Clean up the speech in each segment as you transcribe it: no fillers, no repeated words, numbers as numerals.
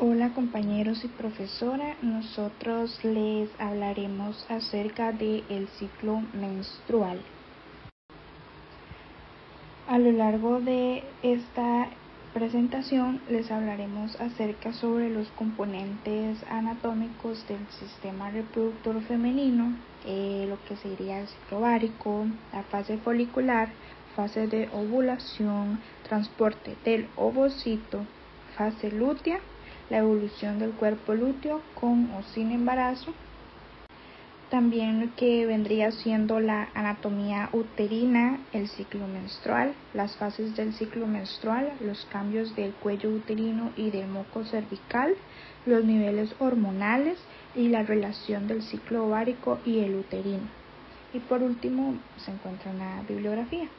Hola compañeros y profesora, nosotros les hablaremos acerca del ciclo menstrual. A lo largo de esta presentación les hablaremos acerca sobre los componentes anatómicos del sistema reproductor femenino, lo que sería el ciclo ovárico, la fase folicular, fase de ovulación, transporte del ovocito, fase lútea, la evolución del cuerpo lúteo con o sin embarazo, también lo que vendría siendo la anatomía uterina, el ciclo menstrual, las fases del ciclo menstrual, los cambios del cuello uterino y del moco cervical, los niveles hormonales y la relación del ciclo ovárico y el uterino. Y por último se encuentra una bibliografía.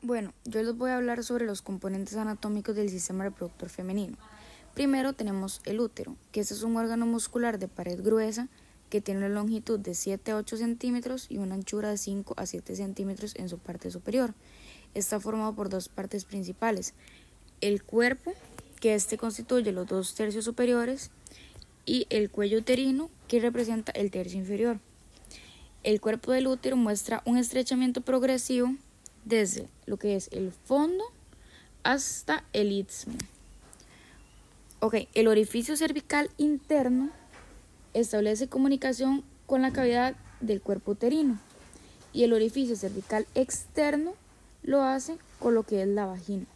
Bueno, yo les voy a hablar sobre los componentes anatómicos del sistema reproductor femenino. Primero tenemos el útero, que este es un órgano muscular de pared gruesa que tiene una longitud de 7 a 8 centímetros y una anchura de 5 a 7 centímetros en su parte superior. Está formado por dos partes principales, el cuerpo, que constituye los 2/3 superiores, y el cuello uterino, que representa el tercio inferior. El cuerpo del útero muestra un estrechamiento progresivo desde lo que es el fondo hasta el istmo. El orificio cervical interno establece comunicación con la cavidad del cuerpo uterino y el orificio cervical externo lo hace con lo que es la vagina.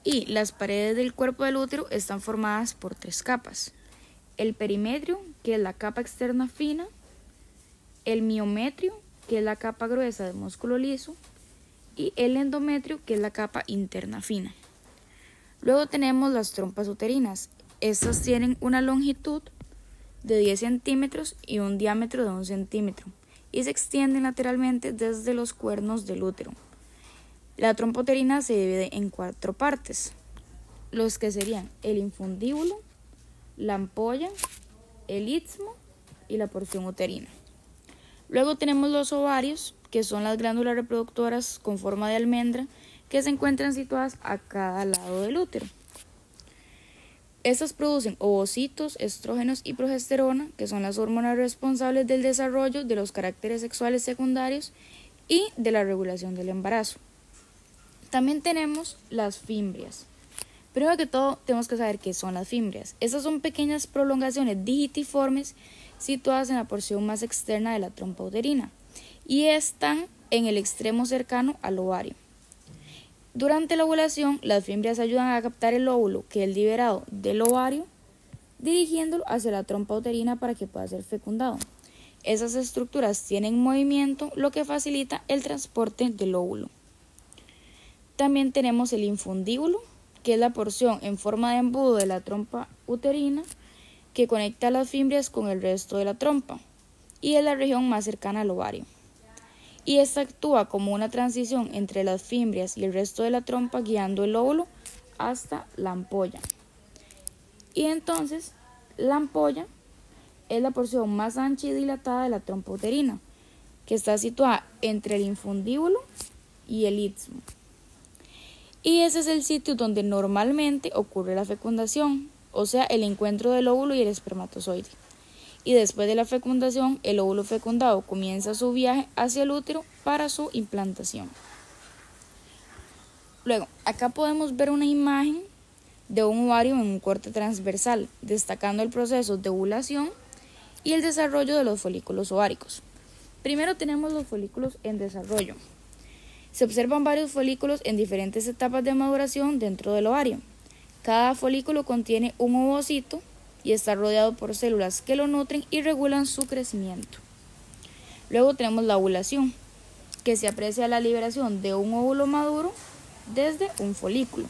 Y las paredes del cuerpo del útero están formadas por 3 capas: el perimetrio, que es la capa externa fina, el miometrio, que es la capa gruesa de músculo liso, y el endometrio, que es la capa interna fina. Luego tenemos las trompas uterinas. Estas tienen una longitud de 10 centímetros y un diámetro de 1 centímetro y se extienden lateralmente desde los cuernos del útero. La trompa uterina se divide en 4 partes, los que serían el infundíbulo, la ampolla, el istmo y la porción uterina. Luego tenemos los ovarios, que son las glándulas reproductoras con forma de almendra que se encuentran situadas a cada lado del útero. Estas producen ovocitos, estrógenos y progesterona, que son las hormonas responsables del desarrollo de los caracteres sexuales secundarios y de la regulación del embarazo. También tenemos las fimbrias. Primero que todo, tenemos que saber qué son las fimbrias. Estas son pequeñas prolongaciones digitiformes situadas en la porción más externa de la trompa uterina y están en el extremo cercano al ovario. Durante la ovulación, las fimbrias ayudan a captar el óvulo que es liberado del ovario, dirigiéndolo hacia la trompa uterina para que pueda ser fecundado. Esas estructuras tienen movimiento, lo que facilita el transporte del óvulo. También tenemos el infundíbulo, que es la porción en forma de embudo de la trompa uterina que conecta las fimbrias con el resto de la trompa y es la región más cercana al ovario. Y esta actúa como una transición entre las fimbrias y el resto de la trompa, guiando el óvulo hasta la ampolla. Y entonces la ampolla es la porción más ancha y dilatada de la trompa uterina, que está situada entre el infundíbulo y el istmo. Y ese es el sitio donde normalmente ocurre la fecundación, o sea, el encuentro del óvulo y el espermatozoide. Y después de la fecundación, el óvulo fecundado comienza su viaje hacia el útero para su implantación. Luego, acá podemos ver una imagen de un ovario en un corte transversal, destacando el proceso de ovulación y el desarrollo de los folículos ováricos. Primero tenemos los folículos en desarrollo. Se observan varios folículos en diferentes etapas de maduración dentro del ovario. Cada folículo contiene un ovocito y está rodeado por células que lo nutren y regulan su crecimiento. Luego tenemos la ovulación, que se aprecia la liberación de un óvulo maduro desde un folículo.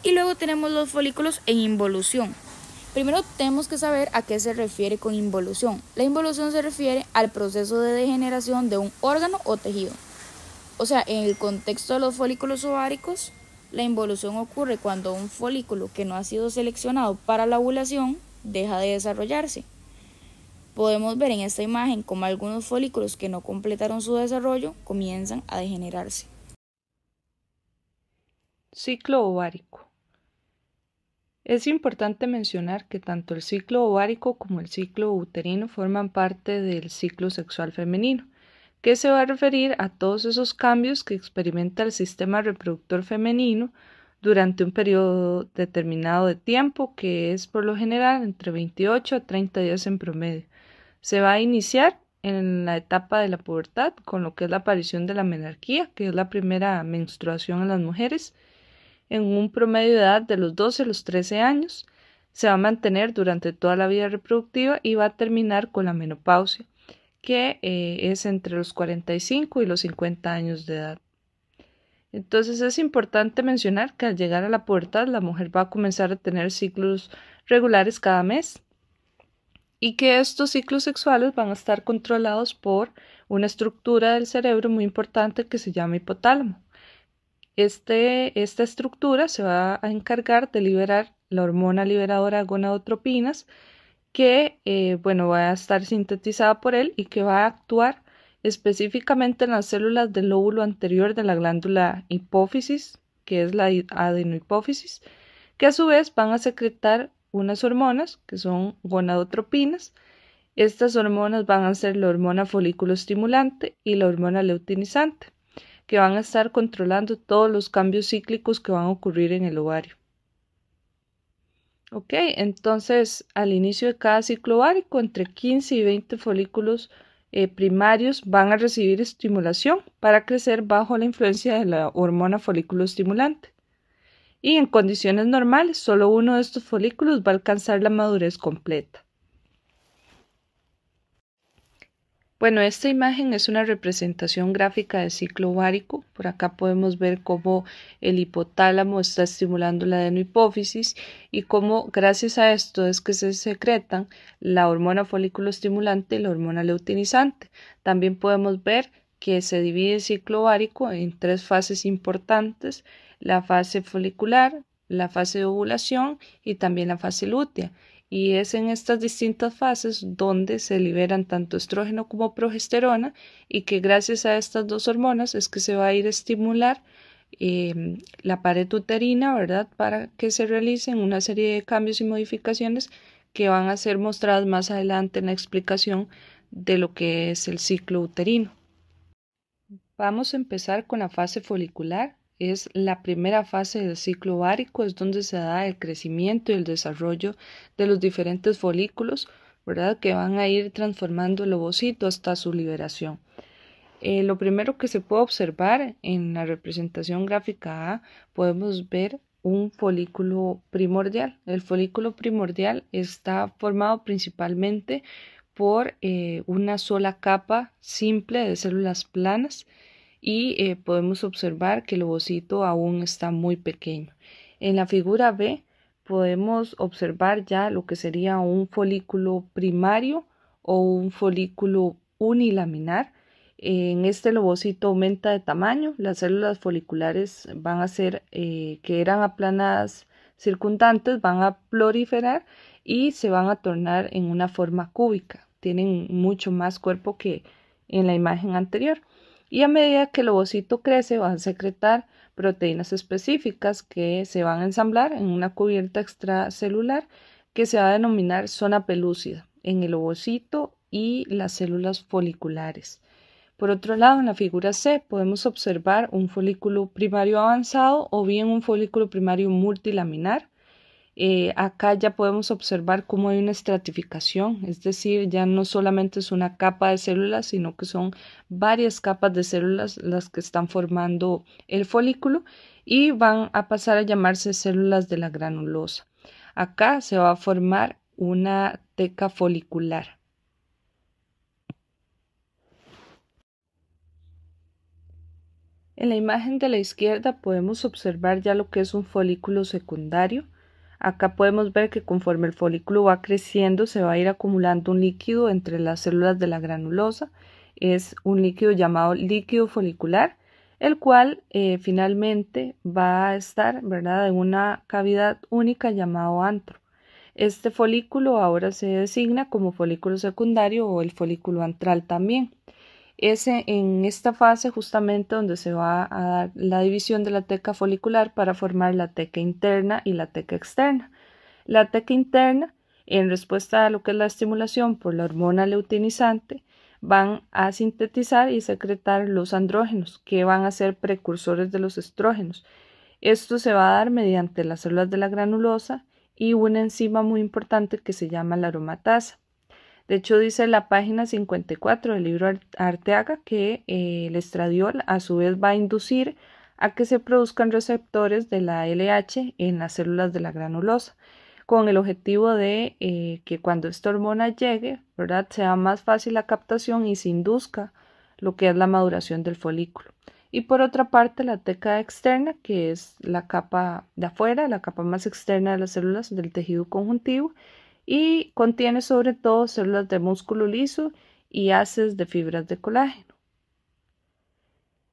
Y luego tenemos los folículos en involución. Primero tenemos que saber a qué se refiere con involución. La involución se refiere al proceso de degeneración de un órgano o tejido. O sea, en el contexto de los folículos ováricos, la involución ocurre cuando un folículo que no ha sido seleccionado para la ovulación deja de desarrollarse. Podemos ver en esta imagen cómo algunos folículos que no completaron su desarrollo comienzan a degenerarse. Ciclo ovárico. Es importante mencionar que tanto el ciclo ovárico como el ciclo uterino forman parte del ciclo sexual femenino, que se va a referir a todos esos cambios que experimenta el sistema reproductor femenino durante un periodo determinado de tiempo, que es por lo general entre 28 a 30 días en promedio. Se va a iniciar en la etapa de la pubertad, con lo que es la aparición de la menarquía, que es la primera menstruación en las mujeres, en un promedio de edad de los 12 a los 13 años. Se va a mantener durante toda la vida reproductiva y va a terminar con la menopausia, que es entre los 45 y los 50 años de edad. Entonces es importante mencionar que al llegar a la pubertad la mujer va a comenzar a tener ciclos regulares cada mes y que estos ciclos sexuales van a estar controlados por una estructura del cerebro muy importante que se llama hipotálamo. Esta estructura se va a encargar de liberar la hormona liberadora de gonadotropinas que va a estar sintetizada por él y que va a actuar específicamente en las células del lóbulo anterior de la glándula hipófisis, que es la adenohipófisis, que a su vez van a secretar unas hormonas que son gonadotropinas. Estas hormonas van a ser la hormona folículo estimulante y la hormona luteinizante, que van a estar controlando todos los cambios cíclicos que van a ocurrir en el ovario. Ok, entonces al inicio de cada ciclo ovárico, entre 15 y 20 folículos primarios van a recibir estimulación para crecer bajo la influencia de la hormona folículo estimulante. Y en condiciones normales, solo uno de estos folículos va a alcanzar la madurez completa. Bueno, esta imagen es una representación gráfica del ciclo ovárico. Por acá podemos ver cómo el hipotálamo está estimulando la adenohipófisis y cómo gracias a esto es que se secretan la hormona folículo estimulante y la hormona luteinizante. También podemos ver que se divide el ciclo ovárico en tres fases importantes: la fase folicular, la fase de ovulación y también la fase lútea. Y es en estas distintas fases donde se liberan tanto estrógeno como progesterona y que gracias a estas dos hormonas es que se va a ir a estimular la pared uterina, ¿verdad? Para que se realicen una serie de cambios y modificaciones que van a ser mostradas más adelante en la explicación de lo que es el ciclo uterino. Vamos a empezar con la fase folicular. Es la primera fase del ciclo ovárico, es donde se da el crecimiento y el desarrollo de los diferentes folículos, ¿verdad? Que van a ir transformando el ovocito hasta su liberación. Lo primero que se puede observar en la representación gráfica A, podemos ver un folículo primordial. El folículo primordial está formado principalmente por una sola capa simple de células planas y podemos observar que el ovocito aún está muy pequeño. En la figura B podemos observar ya lo que sería un folículo primario o un folículo unilaminar. En este el ovocito aumenta de tamaño, las células foliculares van a ser que eran aplanadas circundantes, van a proliferar y se van a tornar en una forma cúbica. Tienen mucho más cuerpo que en la imagen anterior. Y a medida que el ovocito crece, van a secretar proteínas específicas que se van a ensamblar en una cubierta extracelular que se va a denominar zona pelúcida en el ovocito y las células foliculares. Por otro lado, en la figura C podemos observar un folículo primario avanzado o bien un folículo primario multilaminar. Acá ya podemos observar cómo hay una estratificación, es decir, ya no solamente es una capa de células, sino que son varias capas de células las que están formando el folículo y van a pasar a llamarse células de la granulosa. Acá se va a formar una teca folicular. En la imagen de la izquierda podemos observar ya lo que es un folículo secundario. Acá podemos ver que conforme el folículo va creciendo se va a ir acumulando un líquido entre las células de la granulosa. Es un líquido llamado líquido folicular, el cual finalmente va a estar, ¿verdad?, en una cavidad única llamado antro. Este folículo ahora se designa como folículo secundario o el folículo antral también. Es en esta fase justamente donde se va a dar la división de la teca folicular para formar la teca interna y la teca externa. La teca interna, en respuesta a lo que es la estimulación por la hormona luteinizante, van a sintetizar y secretar los andrógenos, que van a ser precursores de los estrógenos. Esto se va a dar mediante las células de la granulosa y una enzima muy importante que se llama la aromatasa. De hecho, dice la página 54 del libro Arteaga que el estradiol a su vez va a inducir a que se produzcan receptores de la LH en las células de la granulosa, con el objetivo de que cuando esta hormona llegue, ¿verdad?, sea más fácil la captación y se induzca lo que es la maduración del folículo. Y por otra parte, la teca externa, que es la capa de afuera, la capa más externa de las células del tejido conjuntivo, y contiene sobre todo células de músculo liso y haces de fibras de colágeno.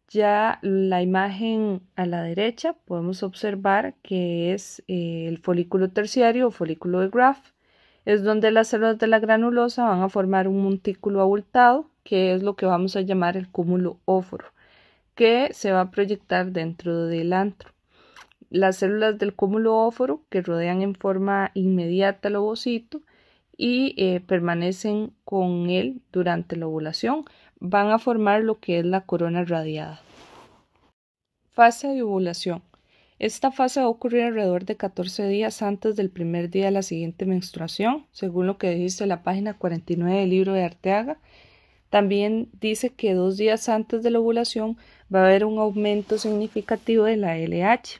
Ya la imagen a la derecha podemos observar que es el folículo terciario o folículo de Graf. Es donde las células de la granulosa van a formar un montículo abultado, que es lo que vamos a llamar el cúmulo óforo, que se va a proyectar dentro del antro. Las células del cúmulo óforo, que rodean en forma inmediata el ovocito y permanecen con él durante la ovulación, van a formar lo que es la corona radiada. Fase de ovulación. Esta fase va a ocurrir alrededor de 14 días antes del primer día de la siguiente menstruación, según lo que dice la página 49 del libro de Arteaga. También dice que 2 días antes de la ovulación va a haber un aumento significativo de la LH,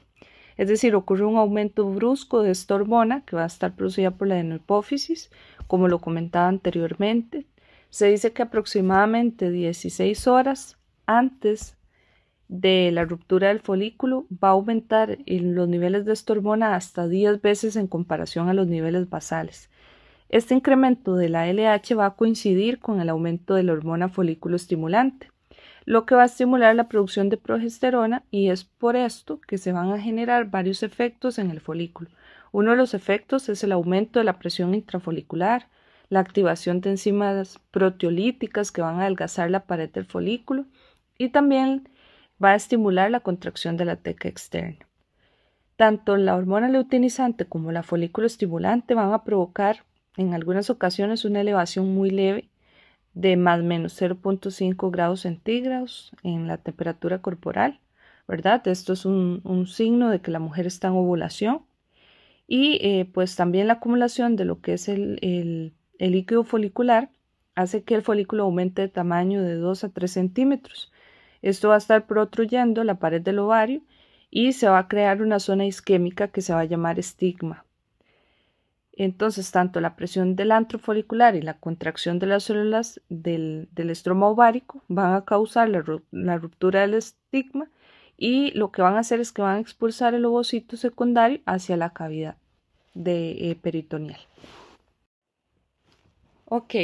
es decir, ocurre un aumento brusco de esta hormona que va a estar producida por la adenohipófisis, como lo comentaba anteriormente. Se dice que aproximadamente 16 horas antes de la ruptura del folículo va a aumentar los niveles de esta hormona hasta 10 veces en comparación a los niveles basales. Este incremento de la LH va a coincidir con el aumento de la hormona folículo estimulante, lo que va a estimular la producción de progesterona, y es por esto que se van a generar varios efectos en el folículo. Uno de los efectos es el aumento de la presión intrafolicular, la activación de enzimas proteolíticas que van a adelgazar la pared del folículo, y también va a estimular la contracción de la teca externa. Tanto la hormona luteinizante como la folículo estimulante van a provocar en algunas ocasiones una elevación muy leve de más o menos 0.5 grados centígrados en la temperatura corporal, ¿verdad? Esto es un signo de que la mujer está en ovulación, y pues también la acumulación de lo que es el líquido folicular hace que el folículo aumente de tamaño de 2 a 3 centímetros. Esto va a estar protruyendo la pared del ovario y se va a crear una zona isquémica que se va a llamar estigma. Entonces, tanto la presión del antro folicular y la contracción de las células del estroma ovárico van a causar la ruptura del estigma, y lo que van a hacer es que van a expulsar el ovocito secundario hacia la cavidad peritoneal. Ok,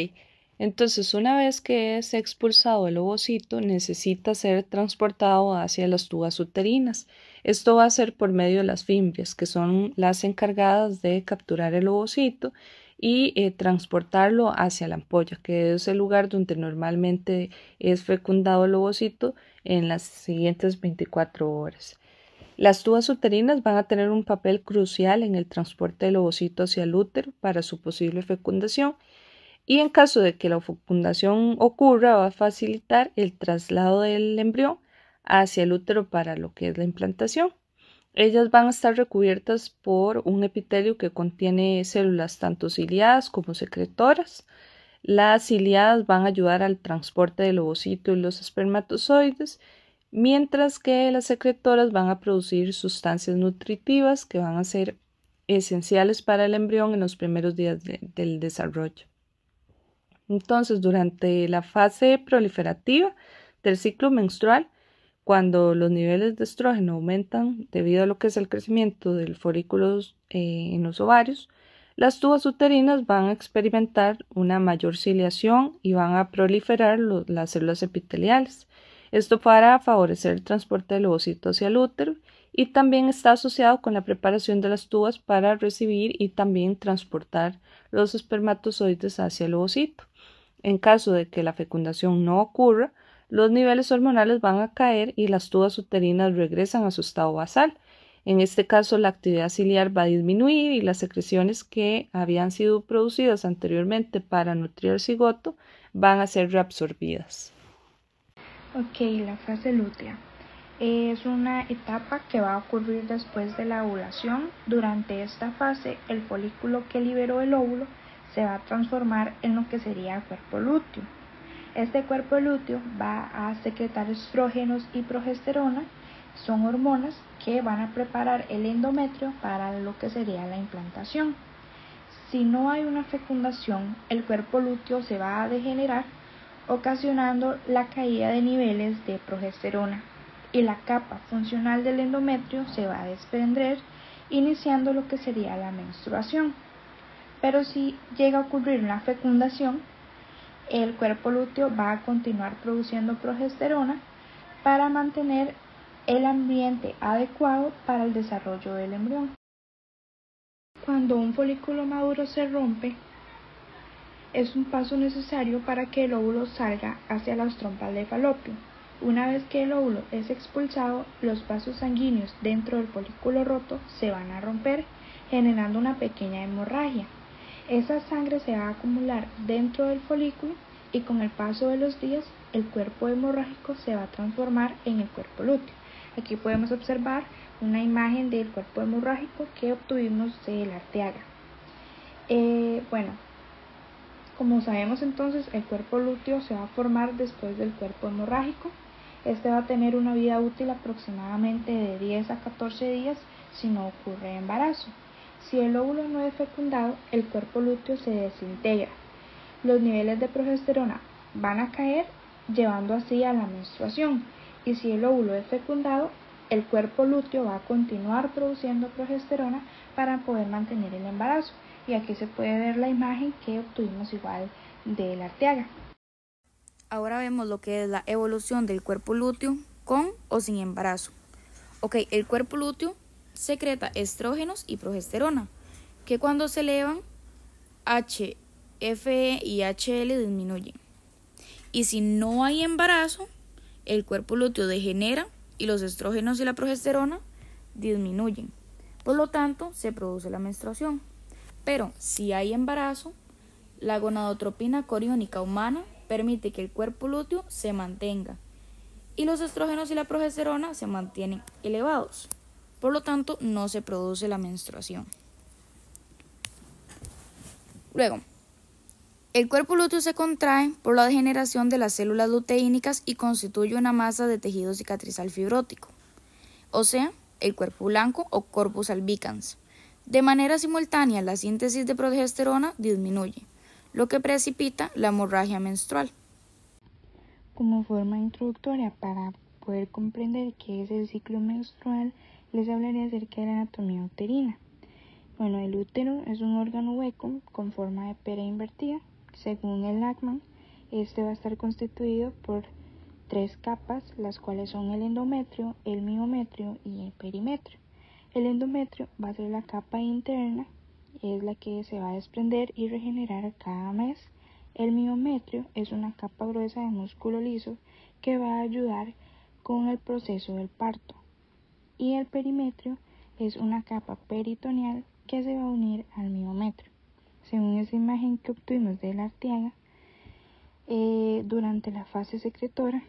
entonces una vez que es expulsado el ovocito, necesita ser transportado hacia las tubas uterinas. Esto va a ser por medio de las fimbrias, que son las encargadas de capturar el ovocito y transportarlo hacia la ampolla, que es el lugar donde normalmente es fecundado el ovocito en las siguientes 24 horas. Las tubas uterinas van a tener un papel crucial en el transporte del ovocito hacia el útero para su posible fecundación, y en caso de que la fecundación ocurra, va a facilitar el traslado del embrión hacia el útero para lo que es la implantación. Ellas van a estar recubiertas por un epitelio que contiene células tanto ciliadas como secretoras. Las ciliadas van a ayudar al transporte del ovocito y los espermatozoides, mientras que las secretoras van a producir sustancias nutritivas que van a ser esenciales para el embrión en los primeros días del desarrollo. Entonces, durante la fase proliferativa del ciclo menstrual, cuando los niveles de estrógeno aumentan debido a lo que es el crecimiento del folículo en los ovarios, las tubas uterinas van a experimentar una mayor ciliación y van a proliferar las células epiteliales. Esto para favorecer el transporte del ovocito hacia el útero, y también está asociado con la preparación de las tubas para recibir y también transportar los espermatozoides hacia el ovocito. En caso de que la fecundación no ocurra, los niveles hormonales van a caer y las tubas uterinas regresan a su estado basal. En este caso, la actividad ciliar va a disminuir y las secreciones que habían sido producidas anteriormente para nutrir el cigoto van a ser reabsorbidas. Ok, la fase lútea es una etapa que va a ocurrir después de la ovulación. Durante esta fase, el folículo que liberó el óvulo se va a transformar en lo que sería el cuerpo lúteo. Este cuerpo lúteo va a secretar estrógenos y progesterona, son hormonas que van a preparar el endometrio para lo que sería la implantación. Si no hay una fecundación, el cuerpo lúteo se va a degenerar, ocasionando la caída de niveles de progesterona, y la capa funcional del endometrio se va a desprender, iniciando lo que sería la menstruación. Pero si llega a ocurrir una fecundación, el cuerpo lúteo va a continuar produciendo progesterona para mantener el ambiente adecuado para el desarrollo del embrión. Cuando un folículo maduro se rompe, es un paso necesario para que el óvulo salga hacia las trompas de falopio. Una vez que el óvulo es expulsado, los vasos sanguíneos dentro del folículo roto se van a romper, generando una pequeña hemorragia. Esa sangre se va a acumular dentro del folículo y con el paso de los días el cuerpo hemorrágico se va a transformar en el cuerpo lúteo. Aquí podemos observar una imagen del cuerpo hemorrágico que obtuvimos de la Arteaga. Como sabemos entonces, el cuerpo lúteo se va a formar después del cuerpo hemorrágico. Este va a tener una vida útil aproximadamente de 10 a 14 días si no ocurre embarazo. Si el óvulo no es fecundado, el cuerpo lúteo se desintegra. Los niveles de progesterona van a caer, llevando así a la menstruación. Y si el óvulo es fecundado, el cuerpo lúteo va a continuar produciendo progesterona para poder mantener el embarazo. Y aquí se puede ver la imagen que obtuvimos igual de la Arteaga. Ahora vemos lo que es la evolución del cuerpo lúteo con o sin embarazo. Ok, el cuerpo lúteo secreta estrógenos y progesterona, que cuando se elevan, HFE y HL disminuyen. Y si no hay embarazo, el cuerpo lúteo degenera y los estrógenos y la progesterona disminuyen. Por lo tanto, se produce la menstruación. Pero si hay embarazo, la gonadotropina coriónica humana permite que el cuerpo lúteo se mantenga y los estrógenos y la progesterona se mantienen elevados. Por lo tanto, no se produce la menstruación. Luego, el cuerpo lúteo se contrae por la degeneración de las células luteínicas y constituye una masa de tejido cicatrizal fibrótico, o sea, el cuerpo blanco o corpus albicans. De manera simultánea, la síntesis de progesterona disminuye, lo que precipita la hemorragia menstrual. Como forma introductoria para poder comprender qué es el ciclo menstrual, les hablaré acerca de la anatomía uterina. Bueno, el útero es un órgano hueco con forma de pera invertida. Según el Lachman, este va a estar constituido por 3 capas, las cuales son el endometrio, el miometrio y el perimetrio. El endometrio va a ser la capa interna, es la que se va a desprender y regenerar cada mes. El miometrio es una capa gruesa de músculo liso que va a ayudar con el proceso del parto. Y el perimetrio es una capa peritoneal que se va a unir al miometrio. Según esa imagen que obtuvimos de la Arteaga, durante la fase secretora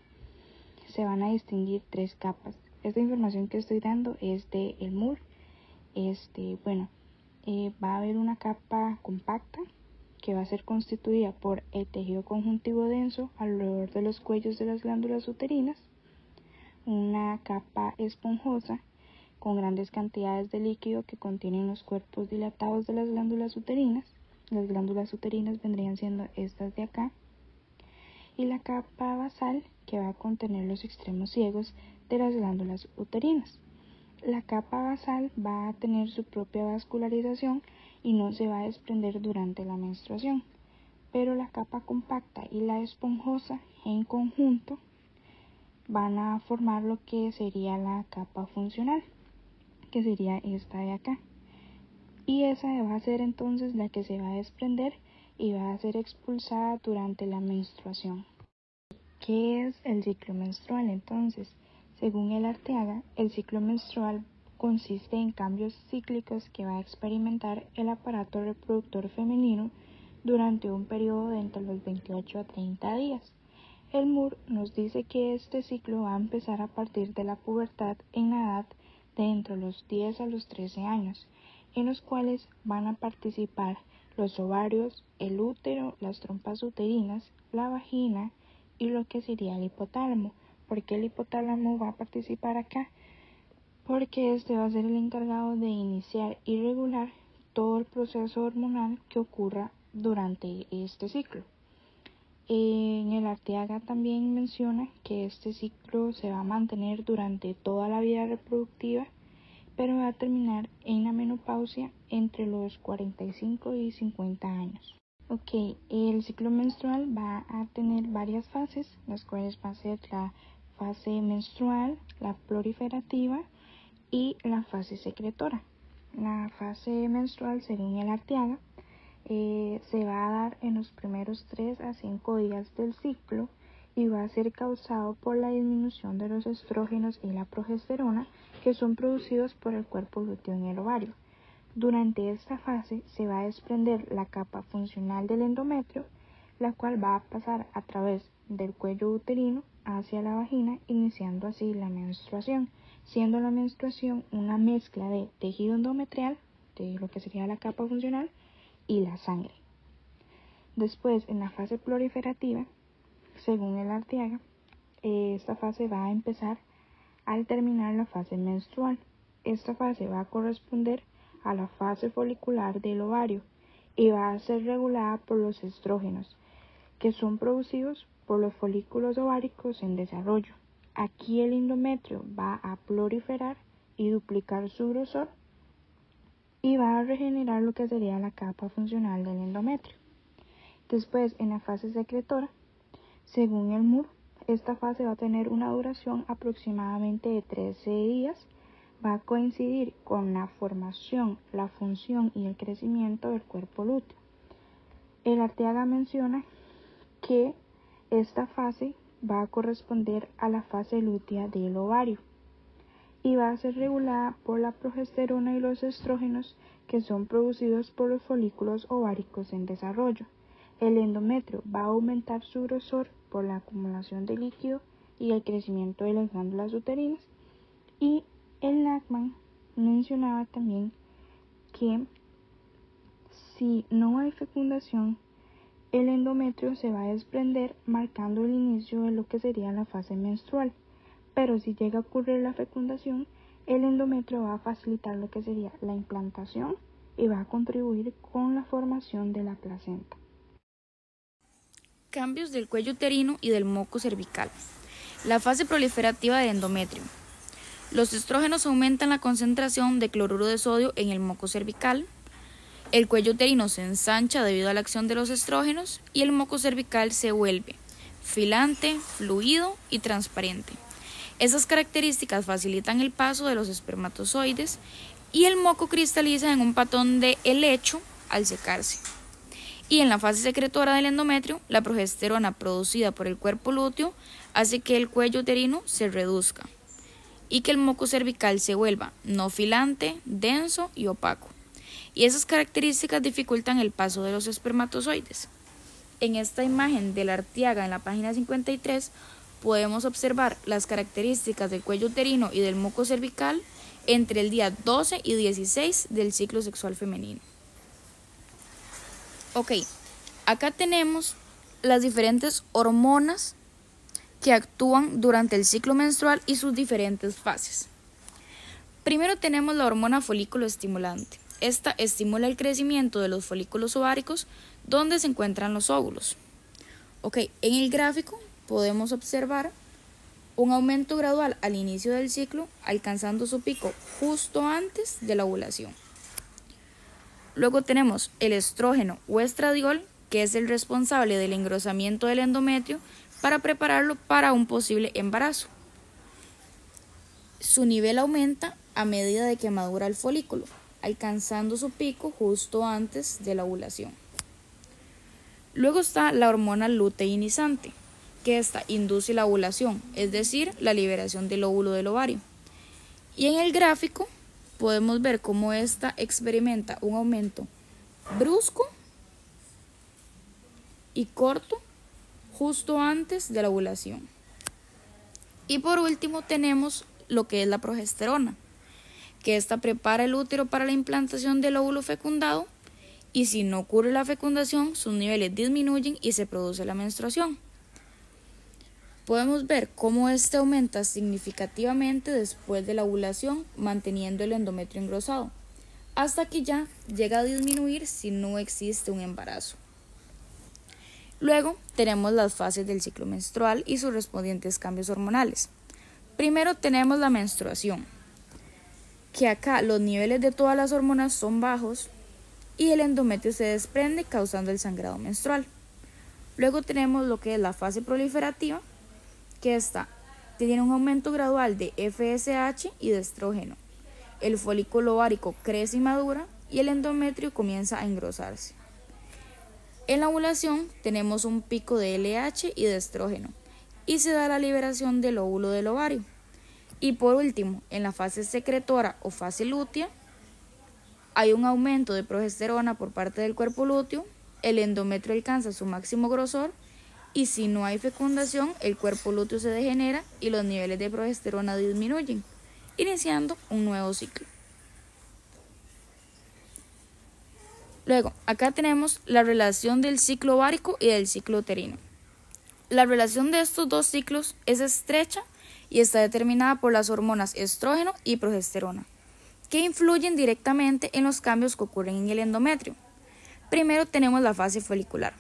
se van a distinguir 3 capas. Esta información que estoy dando es de el MUR. Va a haber una capa compacta que va a ser constituida por el tejido conjuntivo denso alrededor de los cuellos de las glándulas uterinas, una capa esponjosa con grandes cantidades de líquido que contienen los cuerpos dilatados de las glándulas uterinas. Las glándulas uterinas vendrían siendo estas de acá, y la capa basal que va a contener los extremos ciegos de las glándulas uterinas. La capa basal va a tener su propia vascularización y no se va a desprender durante la menstruación, pero la capa compacta y la esponjosa en conjunto van a formar lo que sería la capa funcional, que sería esta de acá, y esa va a ser entonces la que se va a desprender y va a ser expulsada durante la menstruación. ¿Qué es el ciclo menstrual entonces? Según el Arteaga, el ciclo menstrual consiste en cambios cíclicos que va a experimentar el aparato reproductor femenino durante un periodo de entre los 28 a 30 días. El Moore nos dice que este ciclo va a empezar a partir de la pubertad en la edad de entre los 10 a los 13 años, en los cuales van a participar los ovarios, el útero, las trompas uterinas, la vagina y lo que sería el hipotálamo. ¿Por qué el hipotálamo va a participar acá? Porque este va a ser el encargado de iniciar y regular todo el proceso hormonal que ocurra durante este ciclo. En el Arteaga también menciona que este ciclo se va a mantener durante toda la vida reproductiva, pero va a terminar en la menopausia entre los 45 y 50 años. El ciclo menstrual va a tener varias fases, las cuales va a ser la fase menstrual, la proliferativa y la fase secretora. La fase menstrual, según el Arteaga, se va a dar en los primeros 3 a 5 días del ciclo y va a ser causado por la disminución de los estrógenos y la progesterona que son producidos por el cuerpo lúteo en el ovario. Durante esta fase se va a desprender la capa funcional del endometrio, la cual va a pasar a través del cuello uterino hacia la vagina, iniciando así la menstruación, siendo la menstruación una mezcla de tejido endometrial, de lo que sería la capa funcional, y la sangre. Después, en la fase proliferativa, según el Arteaga, esta fase va a empezar al terminar la fase menstrual. Esta fase va a corresponder a la fase folicular del ovario y va a ser regulada por los estrógenos, que son producidos por los folículos ováricos en desarrollo. Aquí el endometrio va a proliferar y duplicar su grosor y va a regenerar lo que sería la capa funcional del endometrio. Después, en la fase secretora, según el Moore, esta fase va a tener una duración aproximadamente de 13 días, va a coincidir con la formación, la función y el crecimiento del cuerpo lúteo. El Arteaga menciona que esta fase va a corresponder a la fase lútea del ovario y va a ser regulada por la progesterona y los estrógenos que son producidos por los folículos ováricos en desarrollo. El endometrio va a aumentar su grosor por la acumulación de líquido y el crecimiento de las glándulas uterinas. Y el Lachman mencionaba también que si no hay fecundación, el endometrio se va a desprender marcando el inicio de lo que sería la fase menstrual. Pero si llega a ocurrir la fecundación, el endometrio va a facilitar lo que sería la implantación y va a contribuir con la formación de la placenta. Cambios del cuello uterino y del moco cervical. La fase proliferativa del endometrio. Los estrógenos aumentan la concentración de cloruro de sodio en el moco cervical. El cuello uterino se ensancha debido a la acción de los estrógenos y el moco cervical se vuelve filante, fluido y transparente. Esas características facilitan el paso de los espermatozoides y el moco cristaliza en un patrón de helecho al secarse. Y en la fase secretora del endometrio, la progesterona producida por el cuerpo lúteo hace que el cuello uterino se reduzca y que el moco cervical se vuelva no filante, denso y opaco. Y esas características dificultan el paso de los espermatozoides. En esta imagen del Arteaga en la página 53 podemos observar las características del cuello uterino y del moco cervical entre el día 12 y 16 del ciclo sexual femenino. Acá tenemos las diferentes hormonas que actúan durante el ciclo menstrual y sus diferentes fases. Primero tenemos la hormona folículo estimulante. Esta estimula el crecimiento de los folículos ováricos donde se encuentran los óvulos. En el gráfico podemos observar un aumento gradual al inicio del ciclo, alcanzando su pico justo antes de la ovulación. Luego tenemos el estrógeno o estradiol, que es el responsable del engrosamiento del endometrio para prepararlo para un posible embarazo. Su nivel aumenta a medida de que madura el folículo, alcanzando su pico justo antes de la ovulación. Luego está la hormona luteinizante, que esta induce la ovulación, es decir, la liberación del óvulo del ovario. Y en el gráfico podemos ver cómo ésta experimenta un aumento brusco y corto justo antes de la ovulación. Y por último tenemos lo que es la progesterona, que ésta prepara el útero para la implantación del óvulo fecundado, y si no ocurre la fecundación, sus niveles disminuyen y se produce la menstruación. Podemos ver cómo este aumenta significativamente después de la ovulación, manteniendo el endometrio engrosado, hasta que ya llega a disminuir si no existe un embarazo. Luego tenemos las fases del ciclo menstrual y sus respondientes cambios hormonales. Primero tenemos la menstruación, que acá los niveles de todas las hormonas son bajos y el endometrio se desprende causando el sangrado menstrual. Luego tenemos lo que es la fase proliferativa, que esta tiene un aumento gradual de FSH y de estrógeno. El folículo ovárico crece y madura y el endometrio comienza a engrosarse. En la ovulación tenemos un pico de LH y de estrógeno y se da la liberación del óvulo del ovario. Y por último, en la fase secretora o fase lútea, hay un aumento de progesterona por parte del cuerpo lúteo, el endometrio alcanza su máximo grosor y si no hay fecundación, el cuerpo lúteo se degenera y los niveles de progesterona disminuyen, iniciando un nuevo ciclo. Luego, acá tenemos la relación del ciclo ovárico y del ciclo uterino. La relación de estos dos ciclos es estrecha y está determinada por las hormonas estrógeno y progesterona, que influyen directamente en los cambios que ocurren en el endometrio. Primero tenemos la fase folicular,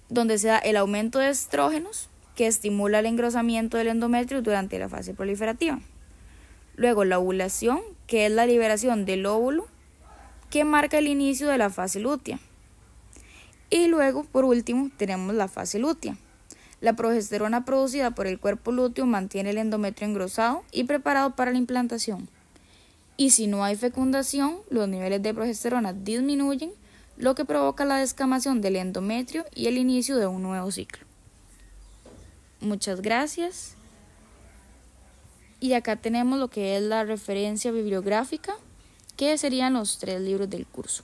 donde se da el aumento de estrógenos que estimula el engrosamiento del endometrio durante la fase proliferativa. Luego la ovulación, que es la liberación del óvulo, que marca el inicio de la fase lútea. Y luego, por último, tenemos la fase lútea. La progesterona producida por el cuerpo lúteo mantiene el endometrio engrosado y preparado para la implantación. Y si no hay fecundación, los niveles de progesterona disminuyen, lo que provoca la descamación del endometrio y el inicio de un nuevo ciclo. Muchas gracias. Y acá tenemos lo que es la referencia bibliográfica, que serían los 3 libros del curso.